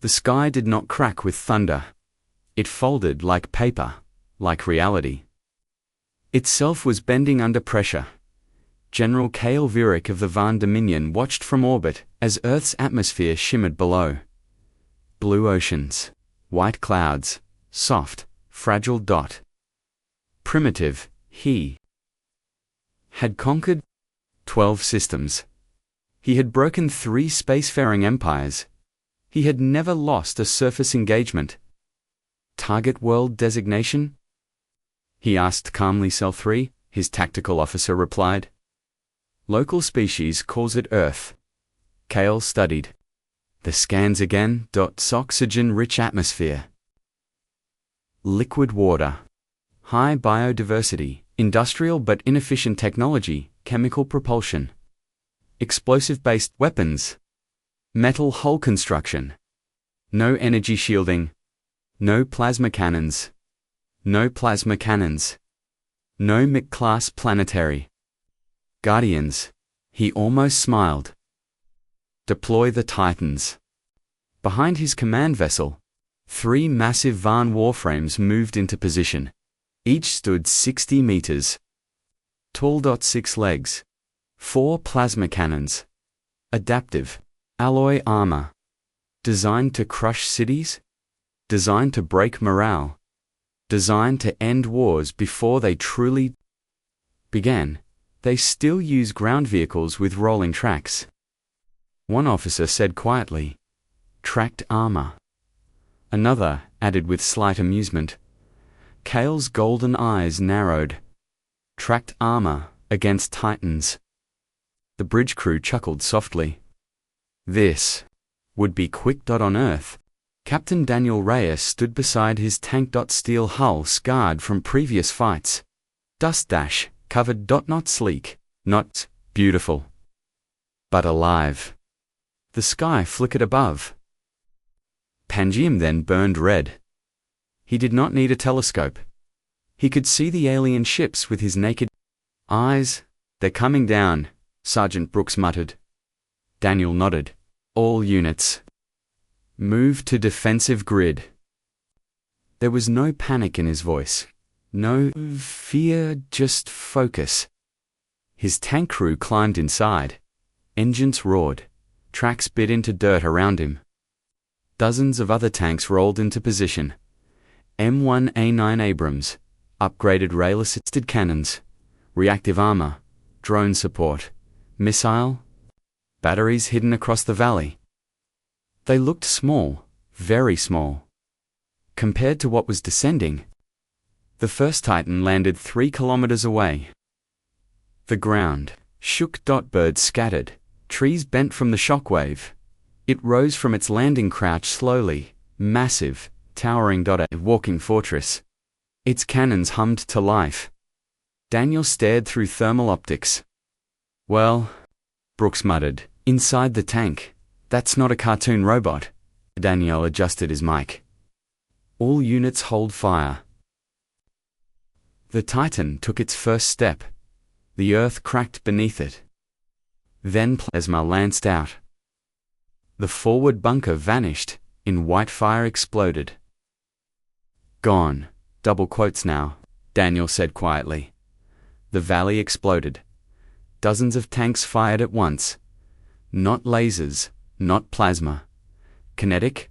The sky did not crack with thunder. It folded like paper, like reality. Itself was bending under pressure. General Kale Virik of the Van Dominion watched from orbit as Earth's atmosphere shimmered below. Blue oceans, white clouds, soft, fragile dot. Primitive, he had conquered 12 systems. He had broken 3 spacefaring empires. He had never lost a surface engagement. Target world designation? He asked calmly. Cell 3, his tactical officer replied. Local species calls it Earth. Kale studied. The scans again. Oxygen-rich atmosphere. Liquid water. High biodiversity. Industrial but inefficient technology. Chemical propulsion. Explosive-based weapons. Metal hull construction. No energy shielding. No plasma cannons. No plasma cannons. No Mech-class planetary. Guardians. He almost smiled. Deploy the Titans. Behind his command vessel, 3 massive Van warframes moved into position. Each stood 60 meters tall. 6 legs. 4 plasma cannons. Adaptive. Alloy armor. Designed to crush cities. Designed to break morale. Designed to end wars before they truly began. They still use ground vehicles with rolling tracks. One officer said quietly, tracked armor. Another added with slight amusement. Kale's golden eyes narrowed. Tracked armor against Titans. The bridge crew chuckled softly. This would be quick. On Earth, Captain Daniel Reyes stood beside his tank. Steel hull scarred from previous fights. Dust dash covered. Not sleek, not beautiful, but alive. The sky flickered above. Pangiam then burned red. He did not need a telescope. He could see the alien ships with his naked eyes. They're coming down, Sergeant Brooks muttered. Daniel nodded. All units. Move to defensive grid. There was no panic in his voice. No fear, just focus. His tank crew climbed inside. Engines roared. Tracks bit into dirt around him. Dozens of other tanks rolled into position. M1A9 Abrams, upgraded rail-assisted cannons, reactive armor, drone support, missile, batteries hidden across the valley. They looked small, very small. Compared to what was descending, the first Titan landed 3 kilometers away. The ground shook. Birds scattered, trees bent from the shockwave. It rose from its landing crouch slowly, massive, towering. A walking fortress. Its cannons hummed to life. Daniel stared through thermal optics. Well, Brooks muttered, inside the tank. That's not a cartoon robot. Daniel adjusted his mic. All units hold fire. The Titan took its first step. The earth cracked beneath it. Then plasma lanced out. The forward bunker vanished, in white fire exploded. Gone, double quotes now, Daniel said quietly. The valley exploded. Dozens of tanks fired at once. Not lasers, not plasma. Kinetic.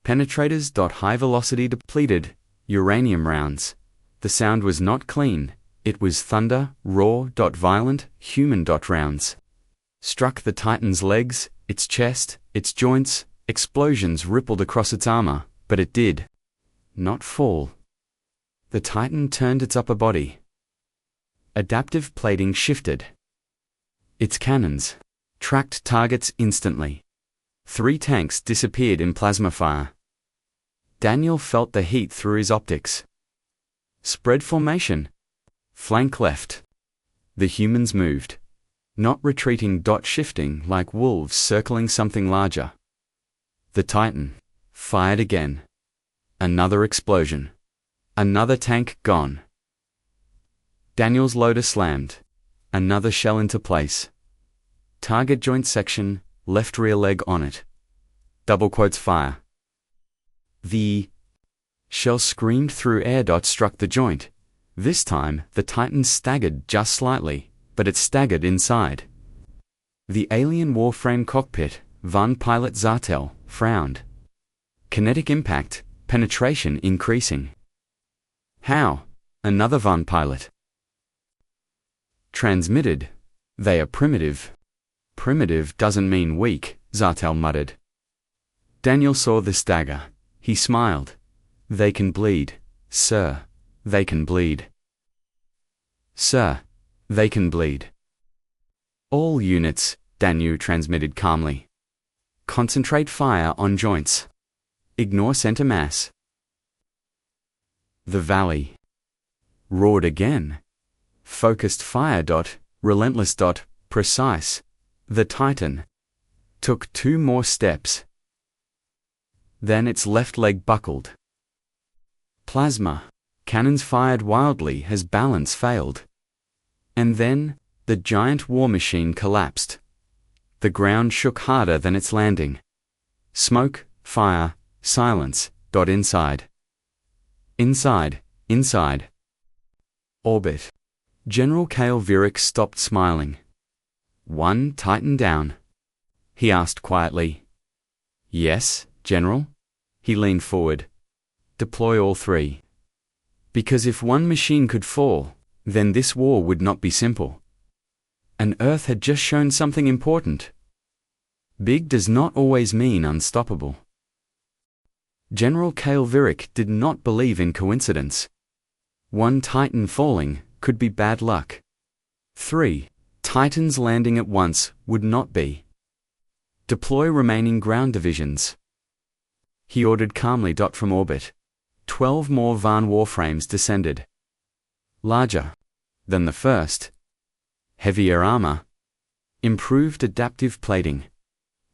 Penetrators. High velocity depleted, uranium rounds. The sound was not clean, it was thunder, raw. Violent, human. Rounds. Struck the Titan's legs, its chest, its joints. Explosions rippled across its armor, but it did not fall. The Titan turned its upper body. Adaptive plating shifted. Its cannons tracked targets instantly. 3 tanks disappeared in plasma fire. Daniel felt the heat through his optics. Spread formation. Flank left. The humans moved. Not retreating. Shifting like wolves circling something larger. The Titan fired again. Another explosion. Another tank gone. Daniel's loader slammed. Another shell into place. Target joint section, left rear leg on it. double quotes fire. The shell screamed through air. Struck the joint. This time, the Titan staggered just slightly, but it staggered inside. The alien warframe cockpit, Van pilot Zartel, frowned. Kinetic impact, penetration increasing. How? Another Van pilot. Transmitted. They are primitive. Primitive doesn't mean weak, Zartel muttered. Daniel saw the stagger. He smiled. They can bleed, sir. They can bleed. Sir, they can bleed. All units, Daniel transmitted calmly. Concentrate fire on joints. Ignore center mass. The valley roared again. Focused fire. Relentless. Precise. The Titan took 2 more steps. Then its left leg buckled. Plasma cannons fired wildly as balance failed. And then, the giant war machine collapsed. The ground shook harder than its landing. Smoke, fire, silence. Inside. Inside. Orbit. General Kale Virik stopped smiling. 1 Titan down. He asked quietly. Yes, General? He leaned forward. Deploy all 3. Because if 1 machine could fall, then this war would not be simple. And Earth had just shown something important. Big does not always mean unstoppable. General Kale Virik did not believe in coincidence. 1 Titan falling could be bad luck. 3 Titans landing at once would not be. Deploy remaining ground divisions. He ordered calmly. From orbit, 12 more Van warframes descended. Larger than the first. Heavier armor. Improved adaptive plating.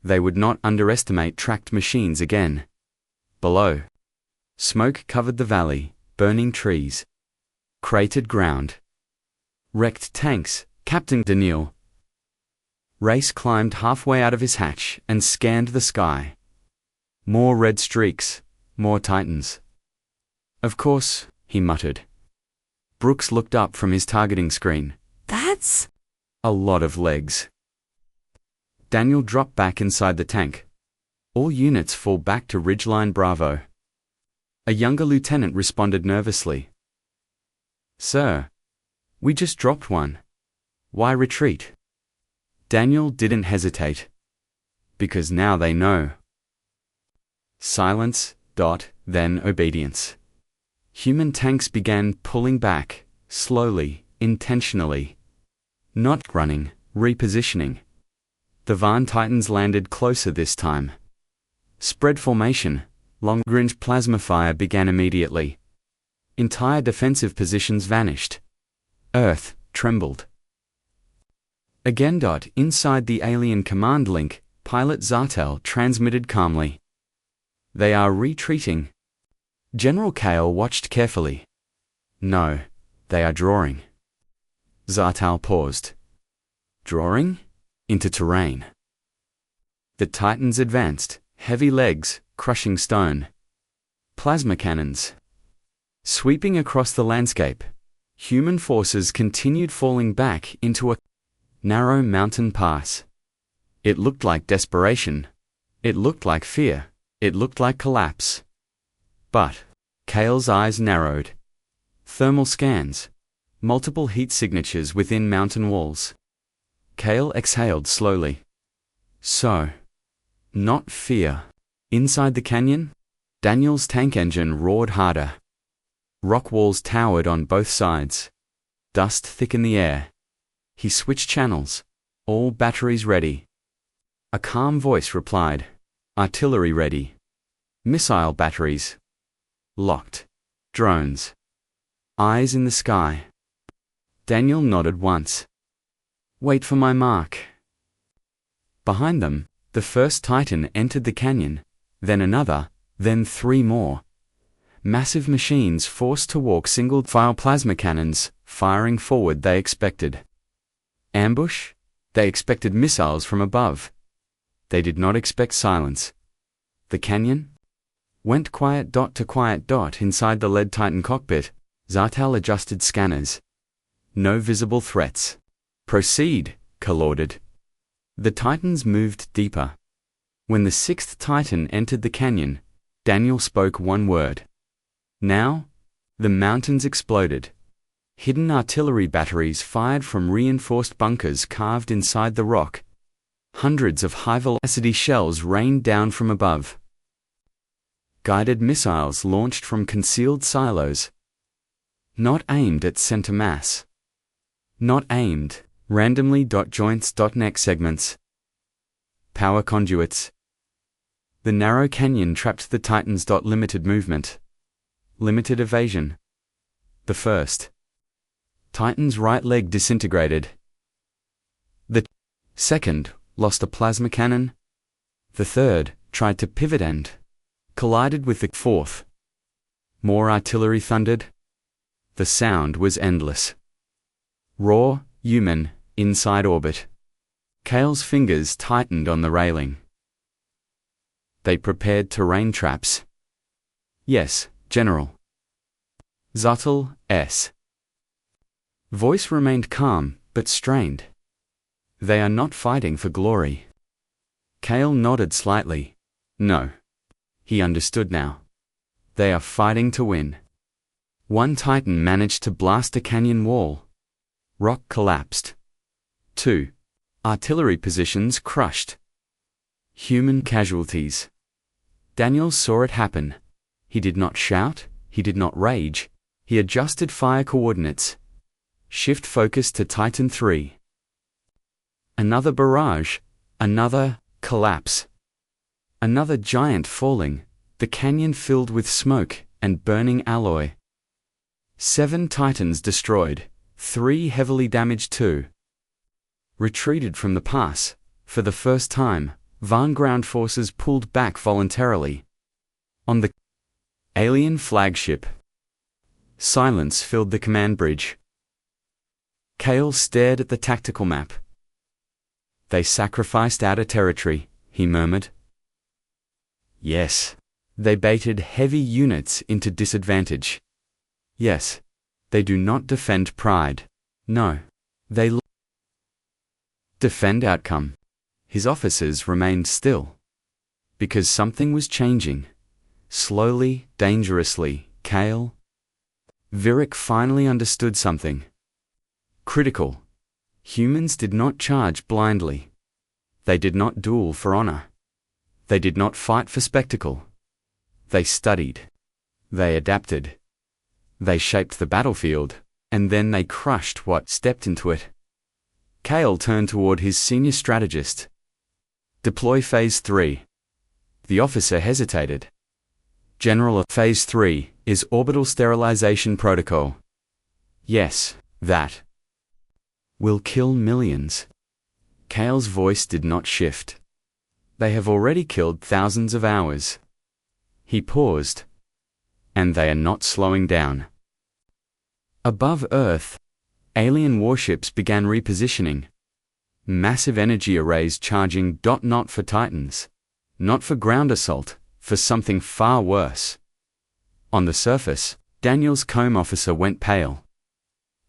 They would not underestimate tracked machines again. Below, smoke covered the valley, burning trees. Cratered ground. Wrecked tanks, Captain Daniel. Race climbed halfway out of his hatch and scanned the sky. More red streaks, more Titans. Of course, he muttered. Brooks looked up from his targeting screen. That's a lot of legs. Daniel dropped back inside the tank. All units fall back to Ridgeline Bravo. A younger lieutenant responded nervously. Sir, we just dropped 1. Why retreat? Daniel didn't hesitate. Because now they know. Silence. Then obedience. Human tanks began pulling back, slowly, intentionally. Not running, repositioning. The Van Titans landed closer this time. Spread formation. Long-range plasma fire began immediately. Entire defensive positions vanished. Earth trembled. Again. Inside the alien command link, pilot Zartel transmitted calmly. They are retreating. General Kale watched carefully. No, they are drawing. Zartel paused. Drawing? Into terrain. The Titans advanced, heavy legs, crushing stone. Plasma cannons. Sweeping across the landscape, human forces continued falling back into a narrow mountain pass. It looked like desperation. It looked like fear. It looked like collapse. But Kale's eyes narrowed. Thermal scans. Multiple heat signatures within mountain walls. Kale exhaled slowly. So, not fear. Inside the canyon, Daniel's tank engine roared harder. Rock walls towered on both sides. Dust thick in the air. He switched channels. All batteries ready. A calm voice replied. Artillery ready. Missile batteries. Locked. Drones. Eyes in the sky. Daniel nodded once. Wait for my mark. Behind them, the first Titan entered the canyon, then another, then 3 more. Massive machines forced to walk single-file plasma cannons, firing forward. They expected ambush. They expected missiles from above. They did not expect silence. The canyon? Went quiet. To quiet. Inside the lead Titan cockpit, Zartal adjusted scanners. No visible threats. Proceed, Cal ordered. The Titans moved deeper. When the sixth Titan entered the canyon, Daniel spoke one word. Now, the mountains exploded. Hidden artillery batteries fired from reinforced bunkers carved inside the rock. Hundreds of high-velocity shells rained down from above. Guided missiles launched from concealed silos. Not aimed at center mass. Not aimed randomly. Joints. Neck segments. Power conduits. The narrow canyon trapped the Titans. Limited movement. Limited evasion. The first Titan's right leg disintegrated. The second lost a plasma cannon. The third tried to pivot and collided with the fourth. More artillery thundered. The sound was endless. Raw, human, inside orbit. Cal's fingers tightened on the railing. They prepared terrain traps. Yes, General. Zartal, S. Voice remained calm, but strained. They are not fighting for glory. Cal nodded slightly. No. He understood now. They are fighting to win. One Titan managed to blast a canyon wall. Rock collapsed. 2. Artillery positions crushed. Human casualties. Daniel saw it happen. He did not shout, he did not rage. He adjusted fire coordinates. Shift focus to Titan 3. Another barrage. Another collapse. Another giant falling. The canyon filled with smoke and burning alloy. 7 Titans destroyed. 3 heavily damaged. 2. Retreated from the pass. For the first time, Van ground forces pulled back voluntarily. On the alien flagship. Silence filled the command bridge. Cal stared at the tactical map. They sacrificed outer territory, he murmured. Yes. They baited heavy units into disadvantage. Yes. They do not defend pride. No. They defend outcome. His officers remained still. Because something was changing. Slowly, dangerously, Cal. Virik finally understood something. Critical. Humans did not charge blindly. They did not duel for honor. They did not fight for spectacle. They studied. They adapted. They shaped the battlefield, and then they crushed what stepped into it. Cal turned toward his senior strategist. Deploy Phase 3. The officer hesitated. General, Phase 3 is orbital sterilization protocol. Yes, that will kill millions. Cal's voice did not shift. They have already killed thousands of ours. He paused. And they are not slowing down. Above Earth, alien warships began repositioning. Massive energy arrays charging. Not for Titans. Not for ground assault, for something far worse. On the surface, Daniel's comb officer went pale.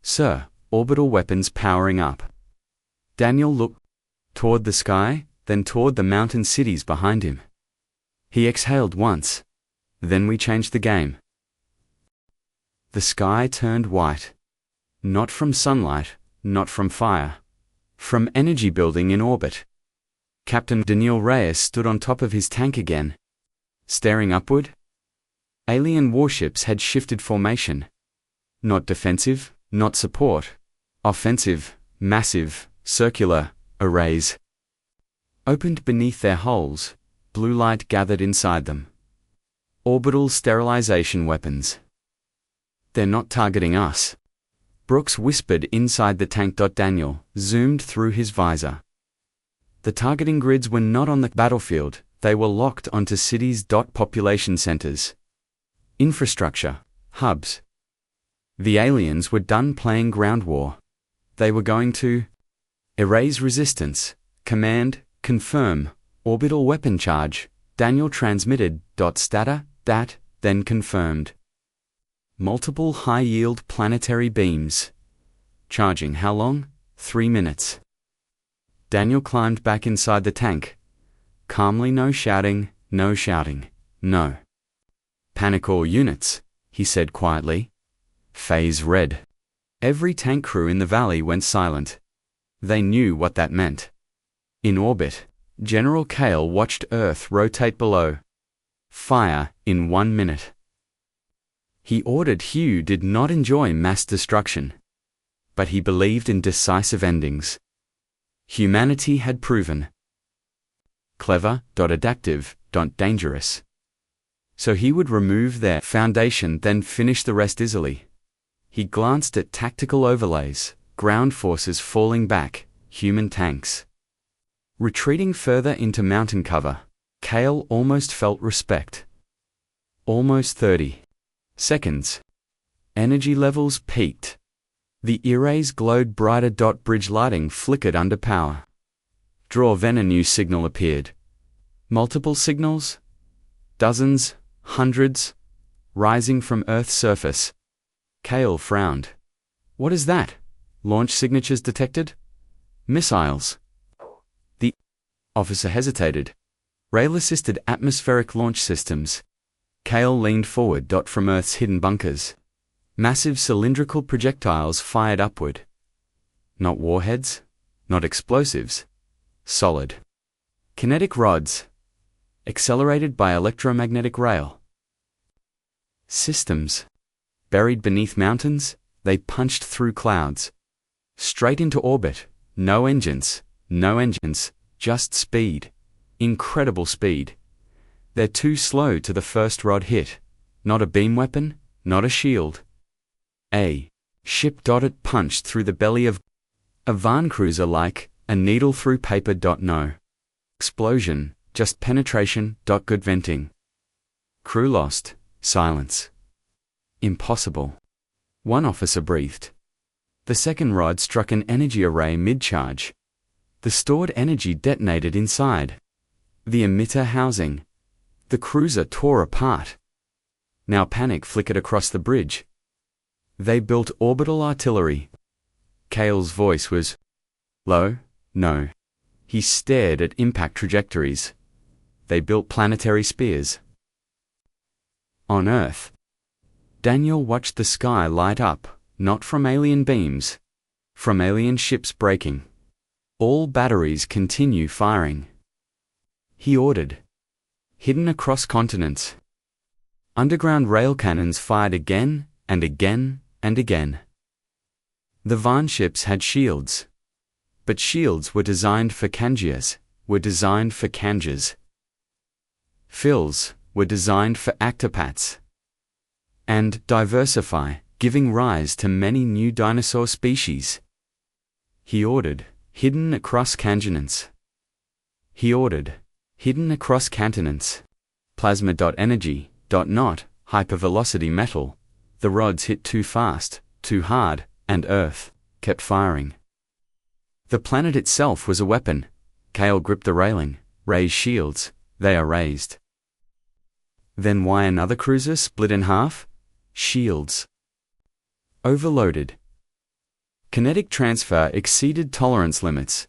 Sir, orbital weapons powering up. Daniel looked toward the sky, then toward the mountain cities behind him. He exhaled once. Then we changed the game. The sky turned white. Not from sunlight, not from fire. From energy building in orbit. Captain Daniel Reyes stood on top of his tank again. Staring upward. Alien warships had shifted formation. Not defensive, not support. Offensive, massive, circular, arrays. Opened beneath their hulls, blue light gathered inside them. Orbital sterilization weapons. They're not targeting us. Brooks whispered inside the tank. Daniel zoomed through his visor. The targeting grids were not on the battlefield, they were locked onto cities. Population centers. Infrastructure, hubs. The aliens were done playing ground war. They were going to erase resistance, command, confirm, orbital weapon charge, Daniel transmitted, status, dat, then confirmed. Multiple high-yield planetary beams. Charging how long? 3 minutes. Daniel climbed back inside the tank. Calmly, no shouting, no shouting, no. Panic all units, he said quietly. Phase red. Every tank crew in the valley went silent. They knew what that meant. In orbit, General Kale watched Earth rotate below. Fire in 1 minute. He ordered Hugh did not enjoy mass destruction, but he believed in decisive endings. Humanity had proven clever, adaptive, dangerous. So he would remove their foundation, then finish the rest easily. He glanced at tactical overlays, ground forces falling back, human tanks retreating further into mountain cover. Kale almost felt respect. Almost 30 seconds. Energy levels peaked. The arrays glowed brighter. Bridge lighting flickered under power. Draw then a new signal appeared. Multiple signals? Dozens, hundreds, rising from Earth's surface. Kale frowned. What is that? Launch signatures detected? Missiles. The officer hesitated. Rail-assisted atmospheric launch systems. Kale leaned forward. From Earth's hidden bunkers. Massive cylindrical projectiles fired upward. Not warheads, not explosives. Solid. Kinetic rods. Accelerated by electromagnetic rail. Systems. Buried beneath mountains, they punched through clouds. Straight into orbit. No engines, just speed. Incredible speed. They're too slow to the first rod hit. Not a beam weapon, not a shield. A ship. It punched through the belly of a van cruiser like a needle through paper. No explosion, just penetration. Good venting. Crew lost. Silence. Impossible. One officer breathed. The second rod struck an energy array mid-charge. The stored energy detonated inside the emitter housing. The cruiser tore apart. Now panic flickered across the bridge. They built orbital artillery. Kale's voice was low. No. He stared at impact trajectories. They built planetary spears. On Earth, Daniel watched the sky light up, not from alien beams, from alien ships breaking. All batteries continue firing. He ordered. Hidden across continents. Underground rail cannons fired again and again and again. The Van ships had shields. But shields were designed for Kanjias, Fills were designed for octopats. And diversify, giving rise to many new dinosaur species. He ordered, hidden across continents. Plasma. Energy. Not hypervelocity metal. The rods hit too fast, too hard, and Earth kept firing. The planet itself was a weapon. Kale gripped the railing. Raise shields. They are raised. Then why another cruiser split in half? Shields. Overloaded. Kinetic transfer exceeded tolerance limits.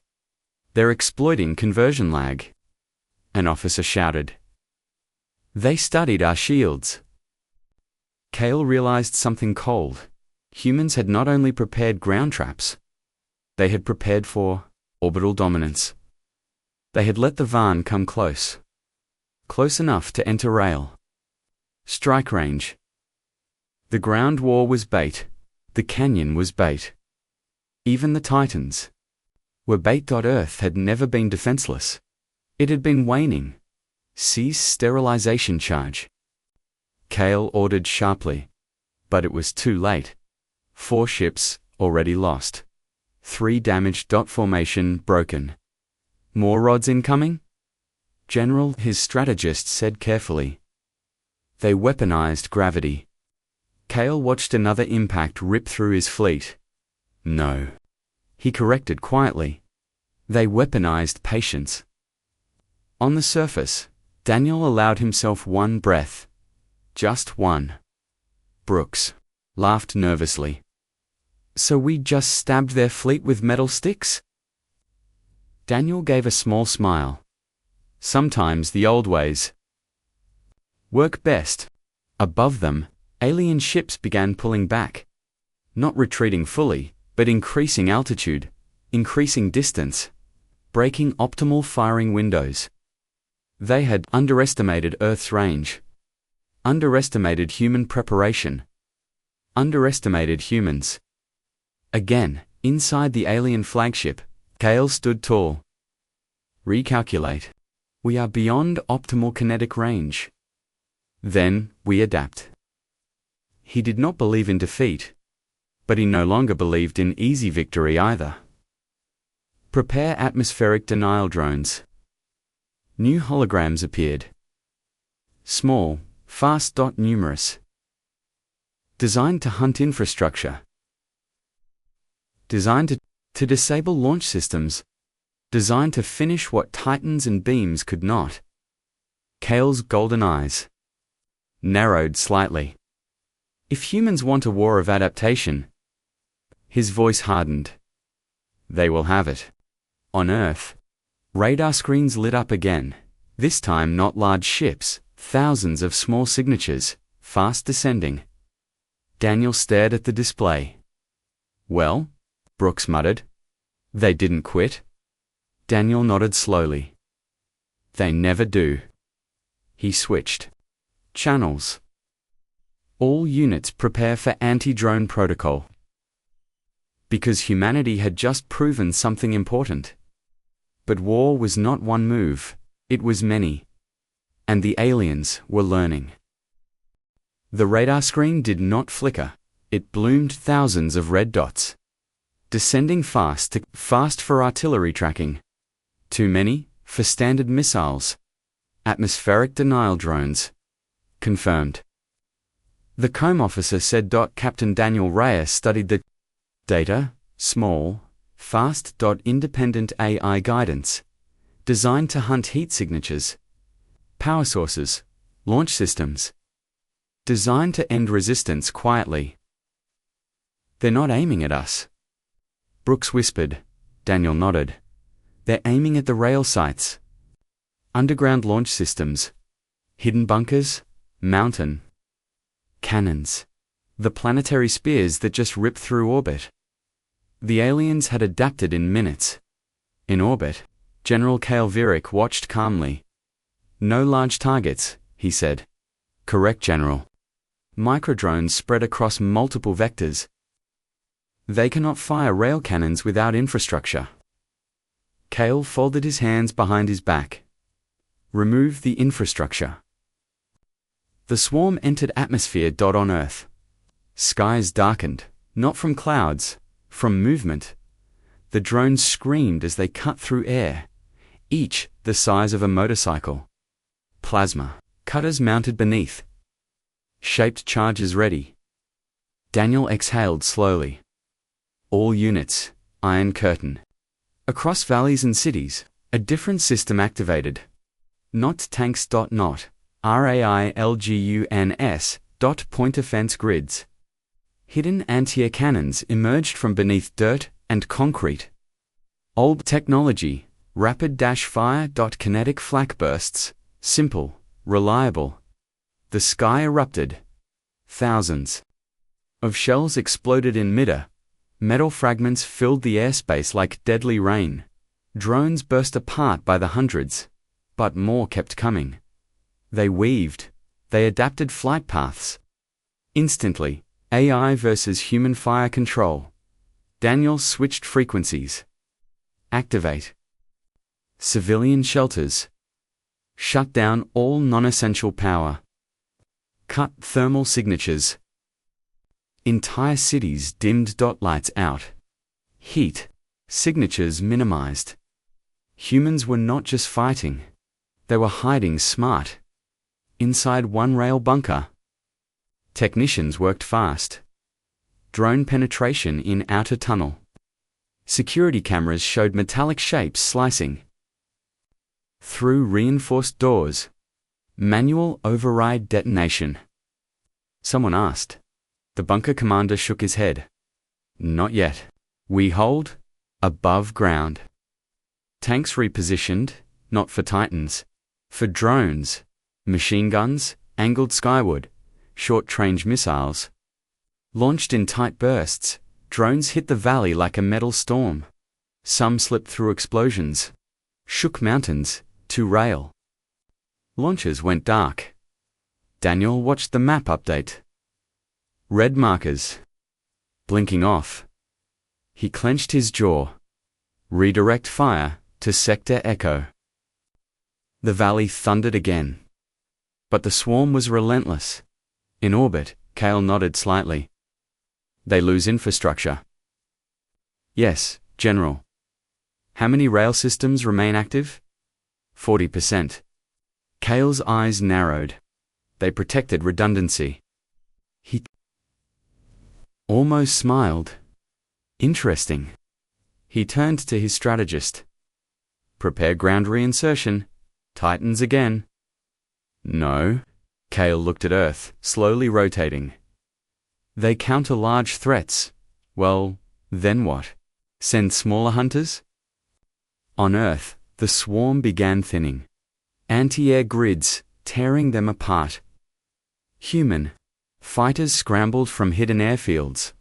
They're exploiting conversion lag. An officer shouted. They studied our shields. Kale realized something cold. Humans had not only prepared ground traps, they had prepared for orbital dominance. They had let the Van come close. Close enough to enter rail. Strike range. The ground war was bait. The canyon was bait. Even the Titans were bait. Earth had never been defenseless. It had been waning. Cease sterilization charge. Kale ordered sharply. But it was too late. 4 ships, already lost. 3 damaged. Formation broken. More rods incoming? General, his strategist said carefully. They weaponized gravity. Kale watched another impact rip through his fleet. No. He corrected quietly. They weaponized patience. On the surface, Daniel allowed himself one breath. Just one. Brooks laughed nervously. So we just stabbed their fleet with metal sticks? Daniel gave a small smile. Sometimes the old ways work best. Above them, alien ships began pulling back. Not retreating fully, but increasing altitude, increasing distance, breaking optimal firing windows. They had underestimated Earth's range, underestimated human preparation, underestimated humans. Again, inside the alien flagship, Kale stood tall. Recalculate. We are beyond optimal kinetic range. Then, we adapt. He did not believe in defeat, but he no longer believed in easy victory either. Prepare atmospheric denial drones. New holograms appeared. Small, fast, numerous. Designed to hunt infrastructure. Designed to disable launch systems. Designed to finish what titans and beams could not. Kale's golden eyes narrowed slightly. If humans want a war of adaptation, his voice hardened. They will have it. On Earth. Radar screens lit up again. This time not large ships, thousands of small signatures, fast descending. Daniel stared at the display. Well? Brooks muttered. They didn't quit? Daniel nodded slowly. They never do. He switched channels. All units prepare for anti-drone protocol. Because humanity had just proven something important. But war was not one move, it was many. And the aliens were learning. The radar screen did not flicker, it bloomed thousands of red dots. Descending fast for artillery tracking. Too many, for standard missiles. Atmospheric denial drones. Confirmed. The COM officer said. Captain Daniel Reyes studied the data, small, fast. Independent AI guidance. Designed to hunt heat signatures. Power sources, launch systems. Designed to end resistance quietly. They're not aiming at us. Brooks whispered. Daniel nodded. They're aiming at the rail sites. Underground launch systems. Hidden bunkers, mountain. Cannons. The planetary spears that just rip through orbit. The aliens had adapted in minutes. In orbit, General Kale Virik watched calmly. No large targets, he said. Correct, General. Microdrones spread across multiple vectors. They cannot fire rail cannons without infrastructure. Kale folded his hands behind his back. Remove the infrastructure. The swarm entered atmosphere. On Earth. Skies darkened, not from clouds, from movement. The drones screamed as they cut through air, each the size of a motorcycle. Plasma cutters mounted beneath. Shaped charges ready. Daniel exhaled slowly. All units, Iron Curtain. Across valleys and cities, a different system activated. Not tanks. Not RAILGUNS. Point offense grids. Hidden anti-air cannons emerged from beneath dirt and concrete. Old technology, rapid-fire. Kinetic flak bursts, simple, reliable. The sky erupted. Thousands of shells exploded in midair. Metal fragments filled the airspace like deadly rain. Drones burst apart by the hundreds, but more kept coming. They weaved. They adapted flight paths. Instantly, AI versus human fire control. Daniel switched frequencies. Activate. Civilian shelters. Shut down all non-essential power. Cut thermal signatures. Entire cities dimmed. Lights out. Heat. Signatures minimized. Humans were not just fighting. They were hiding smart. Inside one rail bunker. Technicians worked fast. Drone penetration in outer tunnel. Security cameras showed metallic shapes slicing through reinforced doors. Manual override detonation. Someone asked. The bunker commander shook his head. Not yet. We hold above ground. Tanks repositioned, not for Titans. For drones, machine guns, angled skyward, short-range missiles. Launched in tight bursts, drones hit the valley like a metal storm. Some slipped through explosions, shook mountains, to rail. Launches went dark. Daniel watched the map update. Red markers. Blinking off. He clenched his jaw. Redirect fire to Sector Echo. The valley thundered again. But the swarm was relentless. In orbit, Cale nodded slightly. They lose infrastructure. Yes, General. How many rail systems remain active? 40%. Cale's eyes narrowed. They protected redundancy. He almost smiled. Interesting. He turned to his strategist. Prepare ground reinsertion. Titans again. No. Cale looked at Earth, slowly rotating. They counter large threats. Well, then what? Send smaller hunters? On Earth, the swarm began thinning. Anti-air grids, tearing them apart. Human fighters scrambled from hidden airfields.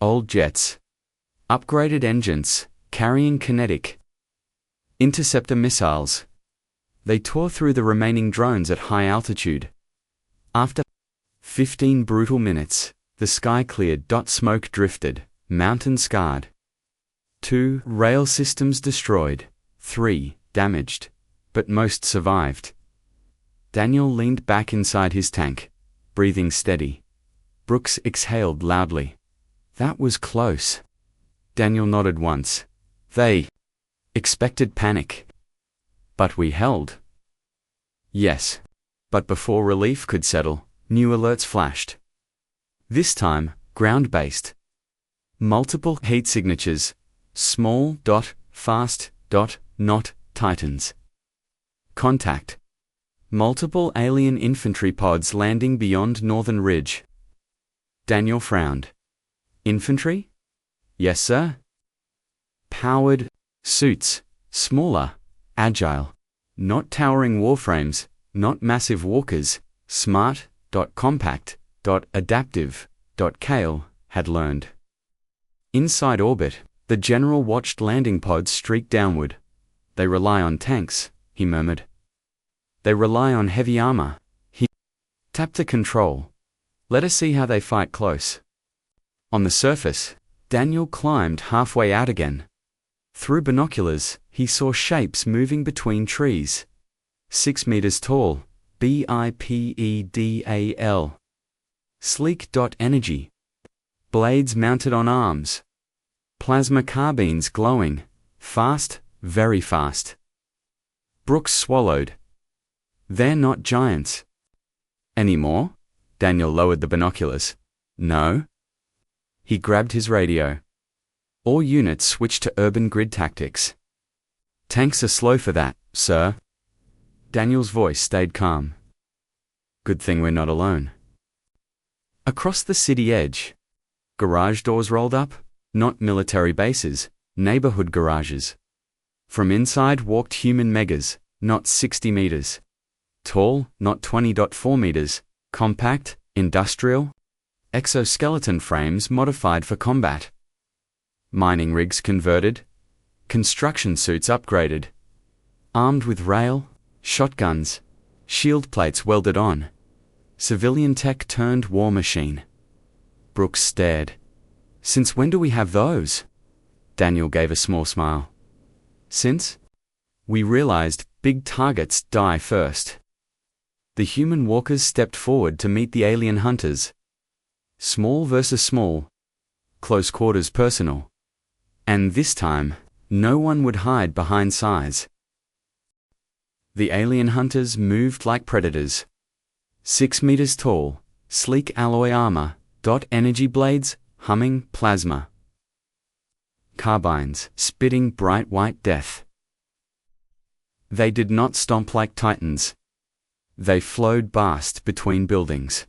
Old jets. Upgraded engines, carrying kinetic. Interceptor missiles. They tore through the remaining drones at high altitude. After 15 brutal minutes, the sky cleared. Smoke drifted, mountain scarred. 2 rail systems destroyed, 3 damaged, but most survived. Daniel leaned back inside his tank, breathing steady. Brooks exhaled loudly. That was close. Daniel nodded once. They expected panic. But we held. Yes. But before relief could settle, new alerts flashed. This time, ground-based. Multiple heat signatures. Small, fast, not Titans. Contact. Multiple alien infantry pods landing beyond Northern Ridge. Daniel frowned. Infantry? Yes, sir. Powered suits, smaller, agile. Not towering warframes, not massive walkers, smart, compact, adaptive, Cale had learned. Inside orbit, the general watched landing pods streak downward. They rely on tanks, he murmured. They rely on heavy armor. He tapped the control. Let us see how they fight close. On the surface, Daniel climbed halfway out again. Through binoculars, he saw shapes moving between trees. 6 meters tall, bipedal. Sleek. Energy. Blades mounted on arms. Plasma carbines glowing. Fast, very fast. Brooks swallowed. They're not giants. Anymore? Daniel lowered the binoculars. No. He grabbed his radio. All units switched to urban grid tactics. Tanks are slow for that, sir. Daniel's voice stayed calm. Good thing we're not alone. Across the city edge. Garage doors rolled up, not military bases, neighborhood garages. From inside walked human megas, not 60 meters. Tall, not 20.4 meters. Compact, industrial. Exoskeleton frames modified for combat. Mining rigs converted. Construction suits upgraded. Armed with rail, shotguns, shield plates welded on. Civilian tech turned war machine. Brooks stared. Since when do we have those? Daniel gave a small smile. Since we realized big targets die first. The human walkers stepped forward to meet the alien hunters. Small versus small. Close quarters personal. And this time, no one would hide behind size. The alien hunters moved like predators. 6 meters tall, sleek alloy armor, energy blades, humming plasma. Carbines, spitting bright white death. They did not stomp like Titans. They flowed past between buildings,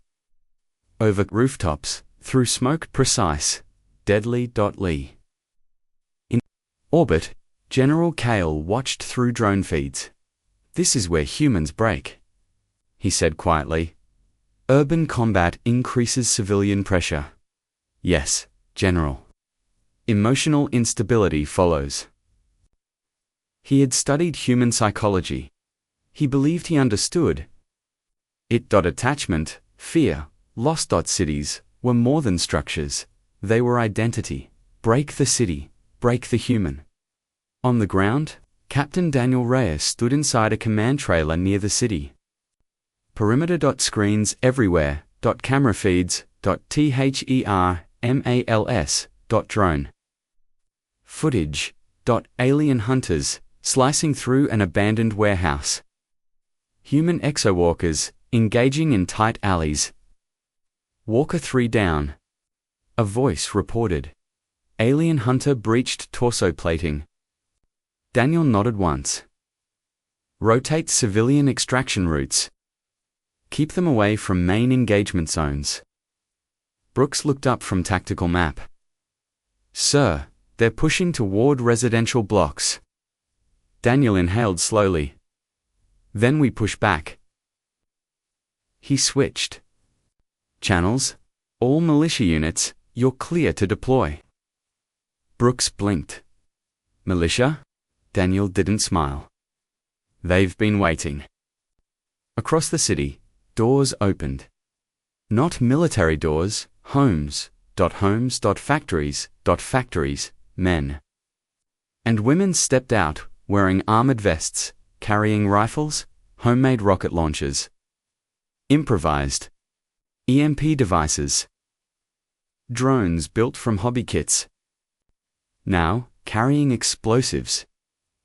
over rooftops, through smoke precise, deadly. In orbit, General Kale watched through drone feeds. "This is where humans break," he said quietly. "Urban combat increases civilian pressure." "Yes, General." Emotional instability follows. He had studied human psychology. He believed he understood it. Attachment, fear, loss. Cities were more than structures. They were identity. Break the city, break the human. On the ground, Captain Daniel Reyes stood inside a command trailer near the city. Perimeter. Screens everywhere. Camera feeds. THERMALS. Drone footage. Alien hunters slicing through an abandoned warehouse. Human exowalkers engaging in tight alleys. Walker 3 down. A voice reported. Alien hunter breached torso plating. Daniel nodded once. Rotate civilian extraction routes. Keep them away from main engagement zones. Brooks looked up from tactical map. "Sir, they're pushing toward residential blocks." Daniel inhaled slowly. "Then we push back." He switched channels. "All militia units, you're clear to deploy." Brooks blinked. "Militia?" Daniel didn't smile. "They've been waiting." Across the city, doors opened. Not military doors, homes. Factories. Men and women stepped out, wearing armored vests, carrying rifles, homemade rocket launchers, improvised EMP devices, drones built from hobby kits. Now, carrying explosives.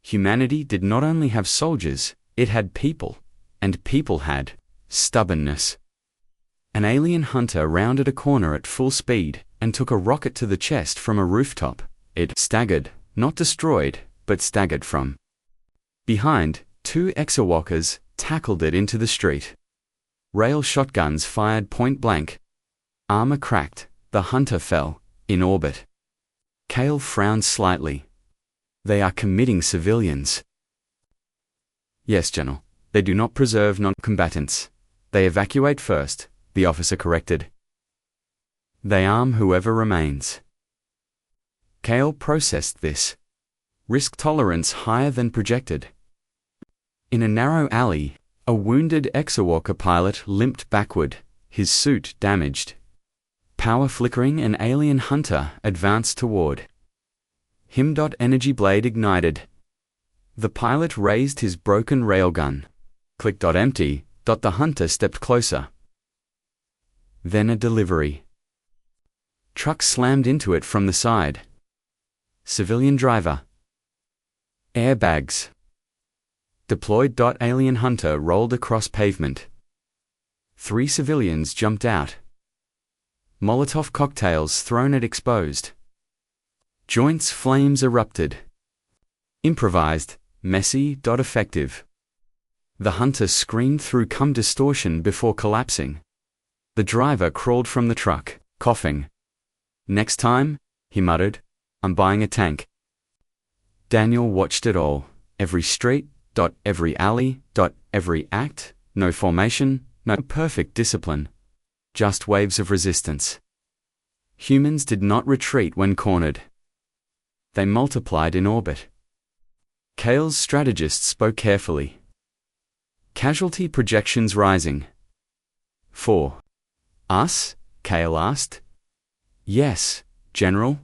Humanity did not only have soldiers, it had people, and people had stubbornness. An alien hunter rounded a corner at full speed and took a rocket to the chest from a rooftop. It staggered, not destroyed, but staggered from behind. 2 exowalkers tackled it into the street. Rail shotguns fired point blank. Armor cracked, the hunter fell, in orbit. Kale frowned slightly. "They are committing civilians." "Yes, General. They do not preserve non-combatants. They evacuate first," the officer corrected. "They arm whoever remains." Kale processed this. Risk tolerance higher than projected. In a narrow alley, a wounded exowalker pilot limped backward, his suit damaged. Power flickering, an alien hunter advanced toward him. Energy blade ignited. The pilot raised his broken railgun. Click. Empty. The hunter stepped closer. Then a delivery truck slammed into it from the side. Civilian driver. Airbags deployed. Alien hunter rolled across pavement. 3 civilians jumped out. Molotov cocktails thrown at exposed joints. Flames erupted. Improvised, messy. Effective. The hunter screamed through distortion before collapsing. The driver crawled from the truck, coughing. "Next time," he muttered, "I'm buying a tank." Daniel watched it all. Every street, every alley, every act. No formation, no perfect discipline. Just waves of resistance. Humans did not retreat when cornered. They multiplied in orbit. Kale's strategist spoke carefully. Casualty projections rising. "For us?" Kale asked. "Yes, General.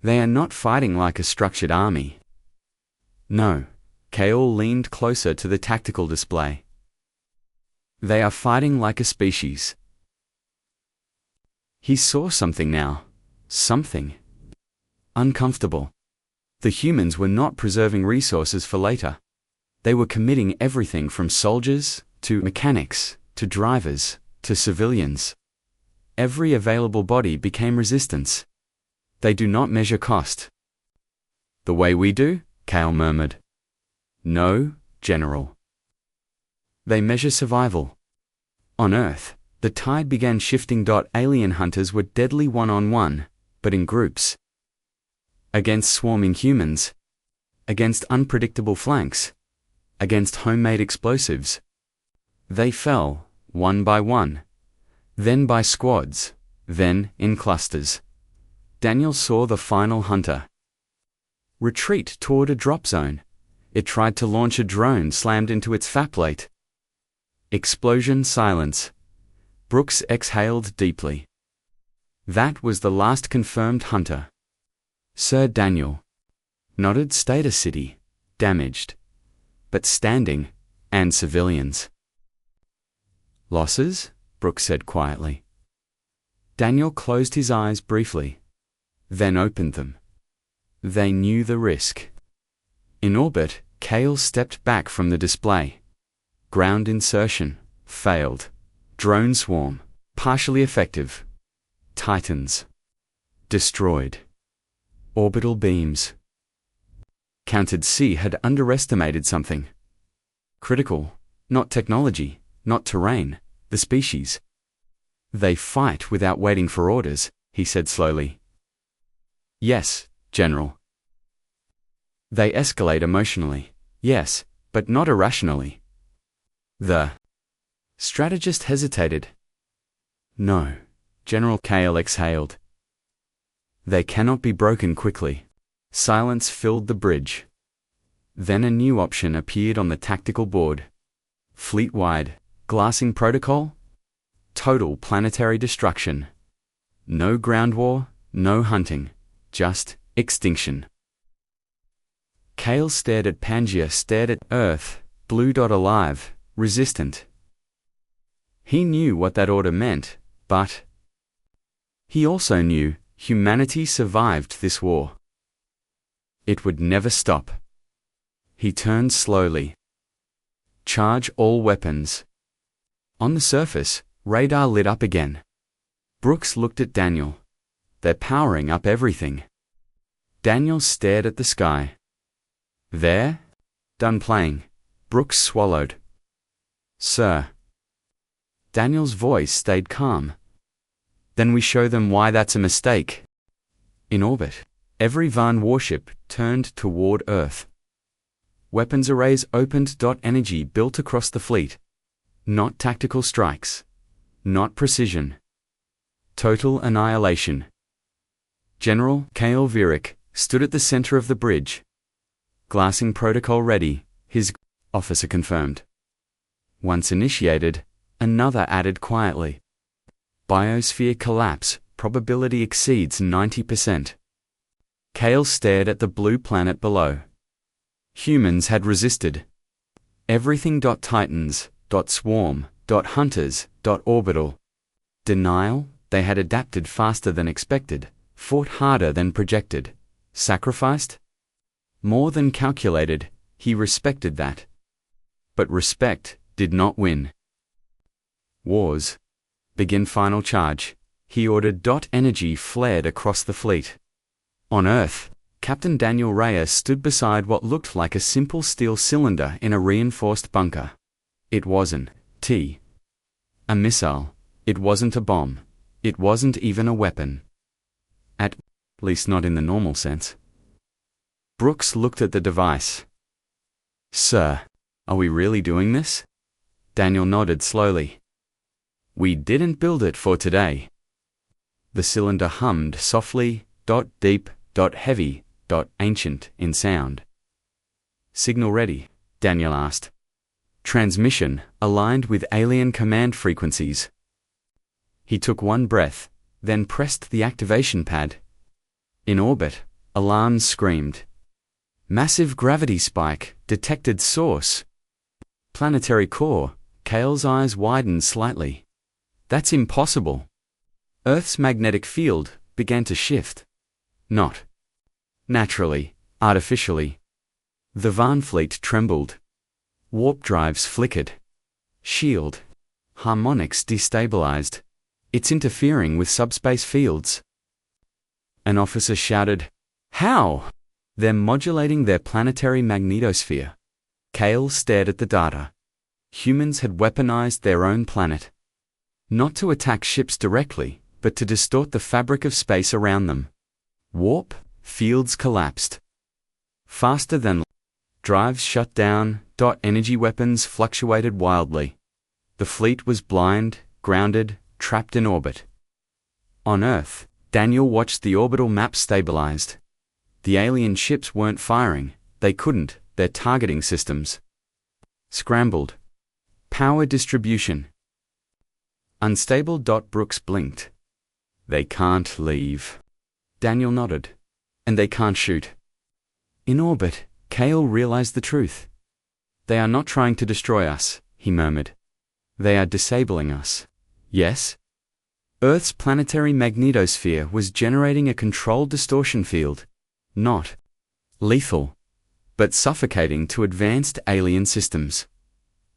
They are not fighting like a structured army." "No." Kale leaned closer to the tactical display. "They are fighting like a species." He saw something now. Something uncomfortable. The humans were not preserving resources for later. They were committing everything from soldiers, to mechanics, to drivers, to civilians. Every available body became resistance. They do not measure cost. "The way we do?" Kale murmured. "No, General. They measure survival." On Earth, the tide began shifting. Alien hunters were deadly one-on-one, but in groups. Against swarming humans. Against unpredictable flanks. Against homemade explosives. They fell, one by one. Then by squads. Then in clusters. Daniel saw the final hunter retreat toward a drop zone. It tried to launch a drone, slammed into its faplate. Explosion, silence. Brooks exhaled deeply. That was the last confirmed hunter. Sir Daniel nodded. Status city, damaged, but standing, and civilians. Losses? Brooks said quietly. Daniel closed his eyes briefly, then opened them. They knew the risk. In orbit, Kale stepped back from the display. Ground insertion, failed. Drone swarm, partially effective. Titans, destroyed. Orbital beams. Counted C had underestimated something. Critical, not technology, not terrain, the species. They fight without waiting for orders, he said slowly. Yes, General. They escalate emotionally, yes, but not irrationally. The strategist hesitated. No, General. Kale exhaled. They cannot be broken quickly. Silence filled the bridge. Then a new option appeared on the tactical board. Fleet-wide, glassing protocol? Total planetary destruction. No ground war, no hunting, just extinction. Kale stared at Pangaea, stared at Earth, blue. Alive, resistant. He knew what that order meant, but he also knew humanity survived this war. It would never stop. He turned slowly. Charge all weapons. On the surface, radar lit up again. Brooks looked at Daniel. They're powering up everything. Daniel stared at the sky. There? Done playing. Brooks swallowed. Sir. Daniel's voice stayed calm. Then we show them why that's a mistake. In orbit, every Van warship turned toward Earth. Weapons arrays opened. Energy built across the fleet. Not tactical strikes. Not precision. Total annihilation. General Kale Virik stood at the center of the bridge. Glassing protocol ready, his officer confirmed. Once initiated, another added quietly. Biosphere collapse, probability exceeds 90%. Kale stared at the blue planet below. Humans had resisted. Everything. Titans, swarm, hunters, orbital. Denial, they had adapted faster than expected, fought harder than projected, sacrificed? More than calculated, he respected that. But respect did not win. Wars. Begin final charge, he ordered. Energy flared across the fleet. On Earth, Captain Daniel Reyes stood beside what looked like a simple steel cylinder in a reinforced bunker. It wasn't a missile. It wasn't a bomb. It wasn't even a weapon. At least not in the normal sense. Brooks looked at the device. Sir, are we really doing this? Daniel nodded slowly. We didn't build it for today. The cylinder hummed softly, deep, heavy, ancient in sound. Signal ready, Daniel asked. Transmission aligned with alien command frequencies. He took one breath, then pressed the activation pad. In orbit, alarms screamed. Massive gravity spike, detected source. Planetary core, Kale's eyes widened slightly. That's impossible. Earth's magnetic field began to shift. Not naturally, artificially. The Van fleet trembled. Warp drives flickered. Shield. Harmonics destabilized. It's interfering with subspace fields. An officer shouted, How? They're modulating their planetary magnetosphere. Kale stared at the data. Humans had weaponized their own planet. Not to attack ships directly, but to distort the fabric of space around them. Warp fields collapsed. Faster than drives shut down. Energy weapons fluctuated wildly. The fleet was blind, grounded, trapped in orbit. On Earth, Daniel watched the orbital map stabilized. The alien ships weren't firing, they couldn't, their targeting systems scrambled. Power distribution unstable. Brooks blinked. They can't leave. Daniel nodded. And they can't shoot. In orbit, Cale realized the truth. They are not trying to destroy us, he murmured. They are disabling us. Yes? Earth's planetary magnetosphere was generating a controlled distortion field. Not lethal, but suffocating to advanced alien systems.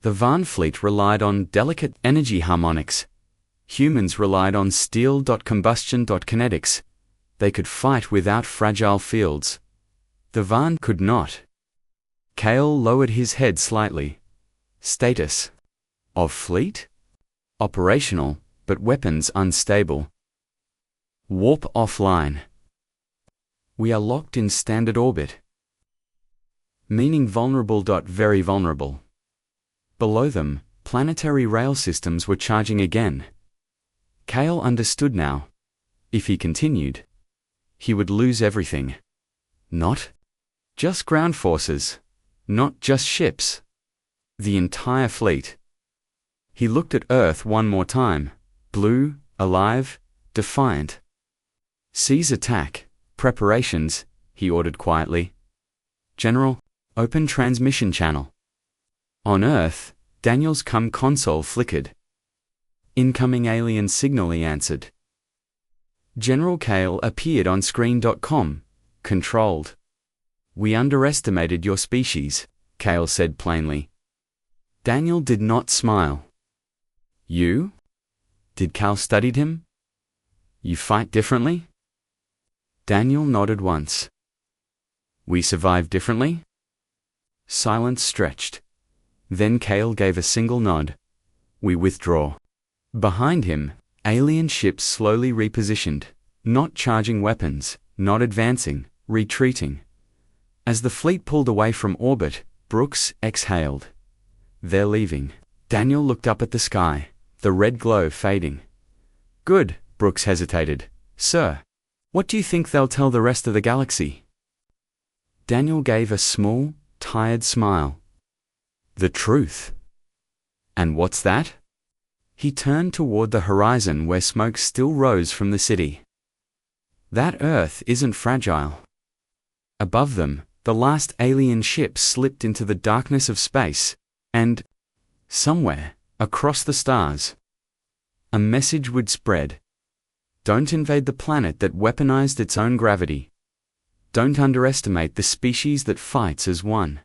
The Van fleet relied on delicate energy harmonics. Humans relied on steel. Combustion. Kinetics. They could fight without fragile fields. The Van could not. Cale lowered his head slightly. Status of fleet? Operational, but weapons unstable. Warp offline. We are locked in standard orbit. Meaning vulnerable. Very vulnerable. Below them, planetary rail systems were charging again. Cale understood now. If he continued, he would lose everything. Not just ground forces, not just ships. The entire fleet. He looked at Earth one more time, blue, alive, defiant. Seize attack, preparations, he ordered quietly. General, open transmission channel. On Earth, Daniel's console flickered. Incoming alien signal, he answered. General Cale appeared on screen. Controlled. We underestimated your species, Cale said plainly. Daniel did not smile. You? Did Cale studied him? You fight differently? Daniel nodded once. We survive differently? Silence stretched. Then Cale gave a single nod. We withdraw. Behind him, alien ships slowly repositioned, not charging weapons, not advancing, retreating. As the fleet pulled away from orbit, Brooks exhaled. They're leaving. Daniel looked up at the sky, the red glow fading. Good, Brooks hesitated. Sir, what do you think they'll tell the rest of the galaxy? Daniel gave a small, tired smile. The truth. And what's that? He turned toward the horizon where smoke still rose from the city. That Earth isn't fragile. Above them, the last alien ship slipped into the darkness of space, and, somewhere, across the stars, a message would spread. Don't invade the planet that weaponized its own gravity. Don't underestimate the species that fights as one.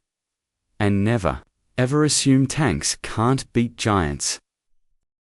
And never, ever assume tanks can't beat giants.